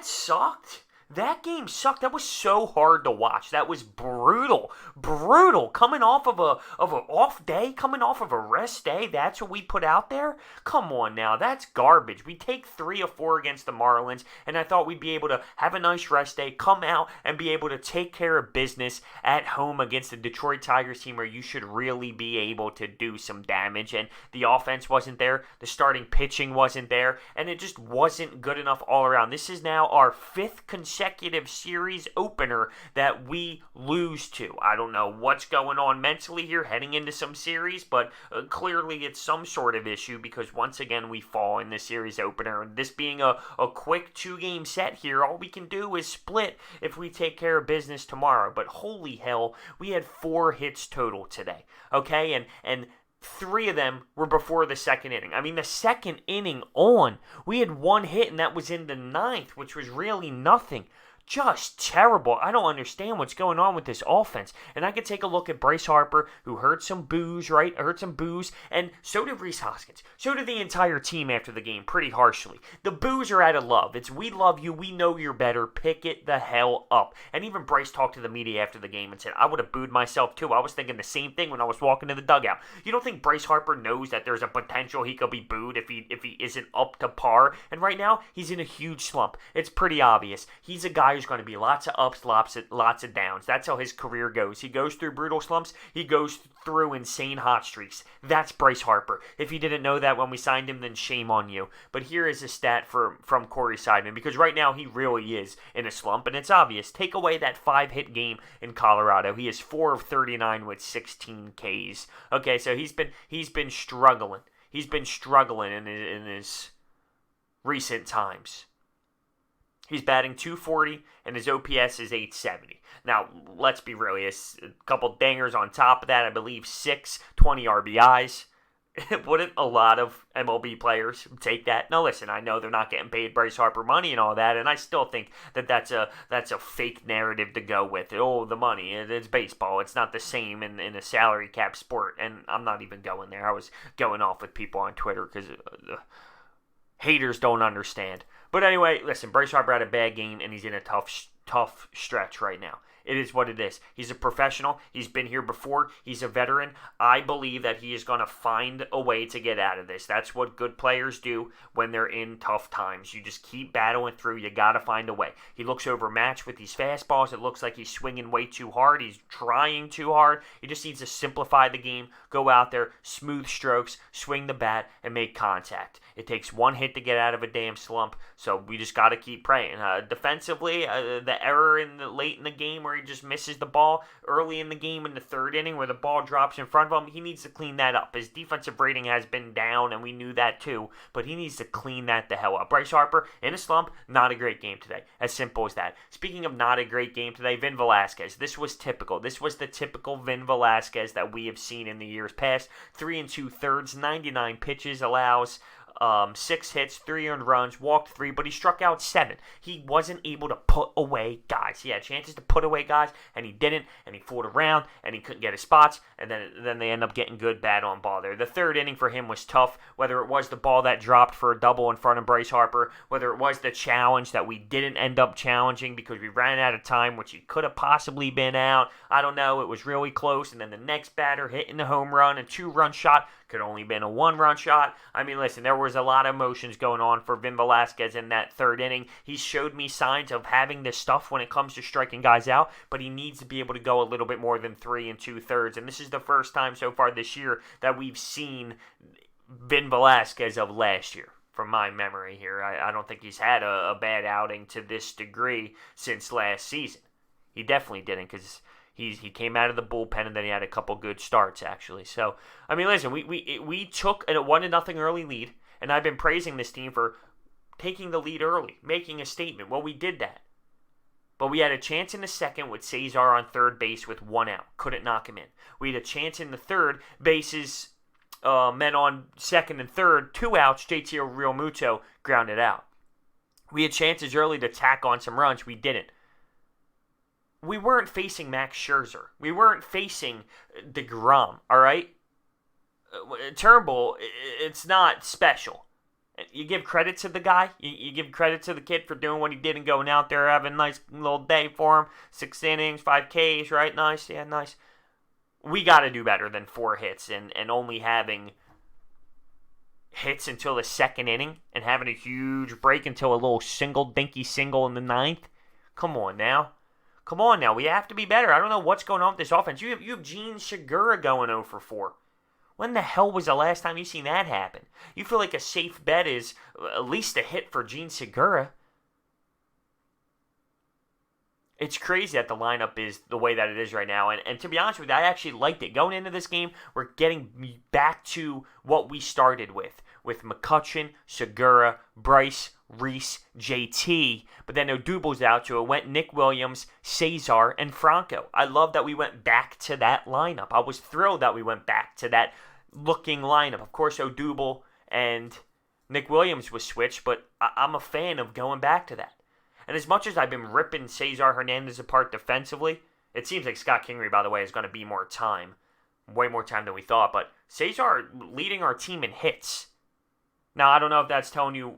that sucked. That game sucked. That was so hard to watch. That was brutal. Brutal. Coming off of an off day, coming off of a rest day, that's what we put out there? Come on now. That's garbage. We take 3 or 4 against the Marlins, and I thought we'd be able to have a nice rest day, come out and be able to take care of business at home against the Detroit Tigers team where you should really be able to do some damage. And the offense wasn't there. The starting pitching wasn't there. And it just wasn't good enough all around. This is now our 5th consecutive series opener that we lose to. I don't know what's going on mentally here heading into some series, but clearly it's some sort of issue because once again we fall in the series opener. And this being a quick 2-game set here, all we can do is split if we take care of business tomorrow. But holy hell, we had 4 hits total today, okay? And 3 of them were before the second inning. I mean, the second inning on, we had 1 hit, and that was in the 9th, which was really nothing. Just terrible. I don't understand what's going on with this offense. And I could take a look at Bryce Harper, who heard some boos, right? Heard some boos. And so did Rhys Hoskins. So did the entire team after the game, pretty harshly. The boos are out of love. It's, we love you. We know you're better. Pick it the hell up. And even Bryce talked to the media after the game and said, I would have booed myself too. I was thinking the same thing when I was walking to the dugout. You don't think Bryce Harper knows that there's a potential he could be booed if he isn't up to par? And right now, he's in a huge slump. It's pretty obvious. He's a guy who's going to be lots of ups, lots of downs. That's how his career goes. He goes through brutal slumps. He goes through insane hot streaks. That's Bryce Harper. If you didn't know that when we signed him, then shame on you. But here is a stat from Corey Seidman, because right now he really is in a slump, and it's obvious. Take away that 5-hit game in Colorado. He is 4 of 39 with 16 Ks. Okay, so he's been struggling. He's been struggling in his recent times. He's batting .240, and his OPS is .870. Now, let's be real. He has a couple dingers on top of that. I believe 20 RBIs. Wouldn't a lot of MLB players take that? Now, listen, I know they're not getting paid Bryce Harper money and all that, and I still think that's a fake narrative to go with. Oh, the money. It's baseball. It's not the same in a salary cap sport, and I'm not even going there. I was going off with people on Twitter because haters don't understand. But anyway, listen, Bryce Harper had a bad game, and he's in a tough stretch right now. It is what it is. He's a professional. He's been here before. He's a veteran. I believe that he is going to find a way to get out of this. That's what good players do when they're in tough times. You just keep battling through. You got to find a way. He looks overmatched with these fastballs. It looks like he's swinging way too hard. He's trying too hard. He just needs to simplify the game, go out there, smooth strokes, swing the bat, and make contact. It takes 1 hit to get out of a damn slump, so we just got to keep praying. Defensively, the error late in the game where he just misses the ball early in the game in the 3rd inning where the ball drops in front of him, he needs to clean that up. His defensive rating has been down, and we knew that too, but he needs to clean that the hell up. Bryce Harper, in a slump, not a great game today. As simple as that. Speaking of not a great game today, Vin Velasquez. This was typical. This was the typical Vin Velasquez that we have seen in the years past. 3 2/3, 99 pitches, allows 6 hits, 3 earned runs, walked 3, but he struck out 7. He wasn't able to put away guys. He had chances to put away guys, and he didn't, and he fooled around, and he couldn't get his spots, and then they end up getting good bad on ball there. The 3rd inning for him was tough, whether it was the ball that dropped for a double in front of Bryce Harper, whether it was the challenge that we didn't end up challenging because we ran out of time, which he could have possibly been out. I don't know. It was really close, and then the next batter hitting the home run, a 2-run shot, could only been a 1-run shot. I mean, listen, there was a lot of emotions going on for Vin Velasquez in that 3rd inning. He showed me signs of having this stuff when it comes to striking guys out, but he needs to be able to go a little bit more than 3 2/3. And this is the first time so far this year that we've seen Vin Velasquez of last year, from my memory here. I don't think he's had a bad outing to this degree since last season. He definitely didn't, because he came out of the bullpen, and then he had a couple good starts, actually. So, I mean, listen, we took a 1-0 early lead, and I've been praising this team for taking the lead early, making a statement. Well, we did that. But we had a chance in the 2nd with Cesar on 3rd base with 1 out. Couldn't knock him in. We had a chance in the 3rd, bases men on 2nd and 3rd, 2 outs, JT Realmuto grounded out. We had chances early to tack on some runs. We didn't. We weren't facing Max Scherzer. We weren't facing DeGrom, all right? Turnbull, it's not special. you give credit to the guy. You give credit to the kid for doing what he did and going out there having a nice little day for him. 6 innings, 5 Ks, right? Nice, yeah, nice. We got to do better than 4 hits and only having hits until the 2nd inning and having a huge break until a little dinky single in the 9th. Come on now. We have to be better. I don't know what's going on with this offense. You have Gene Segura going 0 for 4. When the hell was the last time you seen that happen? You feel like a safe bet is at least a hit for Gene Segura. It's crazy that the lineup is the way that it is right now. And to be honest with you, I actually liked it. Going into this game, we're getting back to what we started with McCutchen, Segura, Bryce, Reese, JT. But then Odubel's out, so it went Nick Williams, Cesar, and Franco. I love that we went back to that lineup. I was thrilled that we went back to that looking lineup. Of course, Odubel and Nick Williams was switched, but I'm a fan of going back to that. And as much as I've been ripping Cesar Hernandez apart defensively, it seems like Scott Kingery, by the way, is going to be more time. Way more time than we thought. But Cesar leading our team in hits. Now, I don't know if that's telling you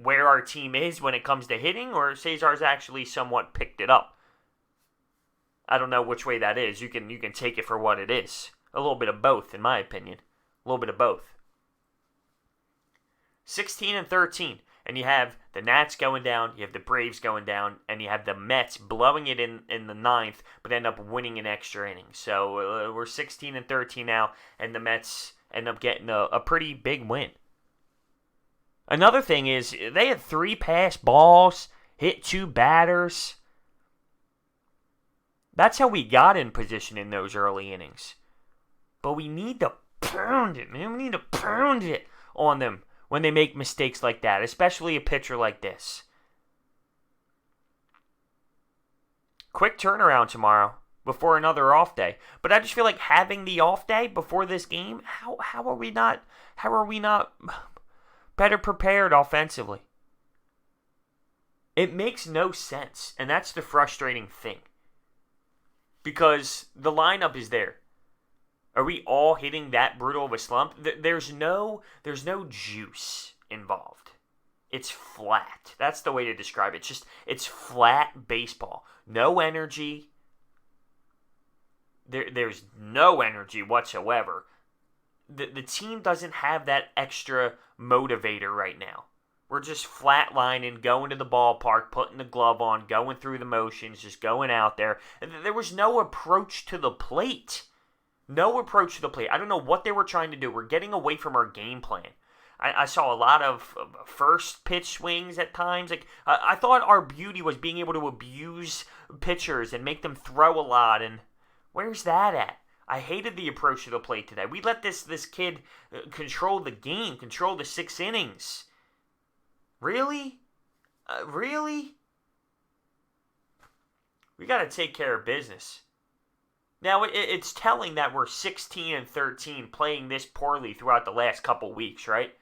where our team is when it comes to hitting, or Cesar's actually somewhat picked it up. I don't know which way that is. You can take it for what it is. A little bit of both, in my opinion. A little bit of both. 16 and 13. And you have the Nats going down, you have the Braves going down, and you have the Mets blowing it in the 9th, but end up winning an extra inning. So we're 16 and 13 now, and the Mets end up getting a pretty big win. Another thing is, they had 3 pass balls, hit 2 batters. That's how we got in position in those early innings. But we need to pound it, man. We need to pound it on them when they make mistakes like that, especially a pitcher like this. Quick turnaround tomorrow before another off day. But I just feel like having the off day before this game, how are we not better prepared offensively? It makes no sense, and that's the frustrating thing. Because the lineup is there. Are we all hitting that brutal of a slump? There's no juice involved. It's flat. That's the way to describe it. It's flat baseball. No energy. There's no energy whatsoever. The team doesn't have that extra motivator right now. We're just flatlining, going to the ballpark, putting the glove on, going through the motions, just going out there. There was no approach to the plate. No approach to the plate. I don't know what they were trying to do. We're getting away from our game plan. I saw a lot of first pitch swings at times. I thought our beauty was being able to abuse pitchers and make them throw a lot. And where's that at? I hated the approach to the plate today. We let this kid control the game, control the 6 innings. Really? Really? We got to take care of business. Now, it's telling that we're 16 and 13 playing this poorly throughout the last couple weeks, right?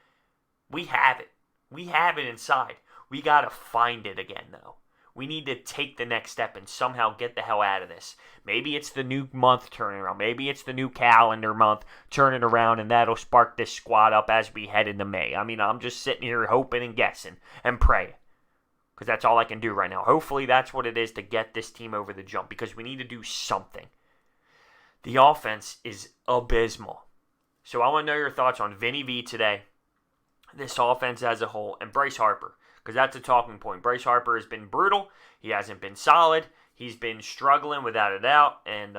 We have it. We have it inside. We got to find it again, though. We need to take the next step and somehow get the hell out of this. Maybe it's the new month turning around. Maybe it's the new calendar month turning around, and that'll spark this squad up as we head into May. I mean, I'm just sitting here hoping and guessing and praying, because that's all I can do right now. Hopefully that's what it is to get this team over the jump, because we need to do something. The offense is abysmal. So I want to know your thoughts on Vinny V today, this offense as a whole, and Bryce Harper, because that's a talking point. Bryce Harper has been brutal. He hasn't been solid. He's been struggling without a doubt, and,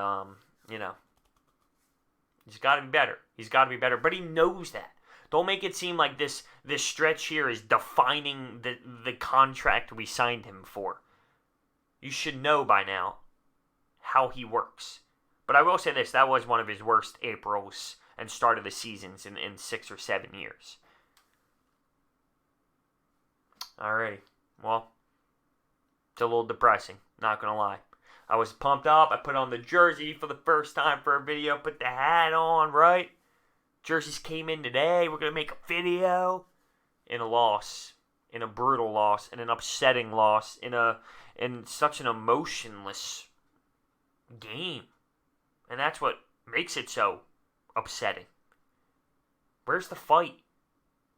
he's got to be better. He's got to be better, but he knows that. Don't make it seem like this stretch here is defining the contract we signed him for. You should know by now how he works. But I will say this, that was one of his worst Aprils and start of the seasons in 6 or 7 years. Alrighty, well, it's a little depressing, not going to lie. I was pumped up, I put on the jersey for the first time for a video, put the hat on, right? Jerseys came in today, we're going to make a video. In a loss, in a brutal loss, in an upsetting loss, in such an emotionless game. And that's what makes it so upsetting. Where's the fight?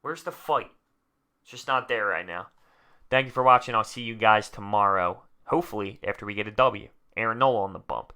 Where's the fight? It's just not there right now. Thank you for watching. I'll see you guys tomorrow. Hopefully, after we get a W. Aaron Nola on the bump.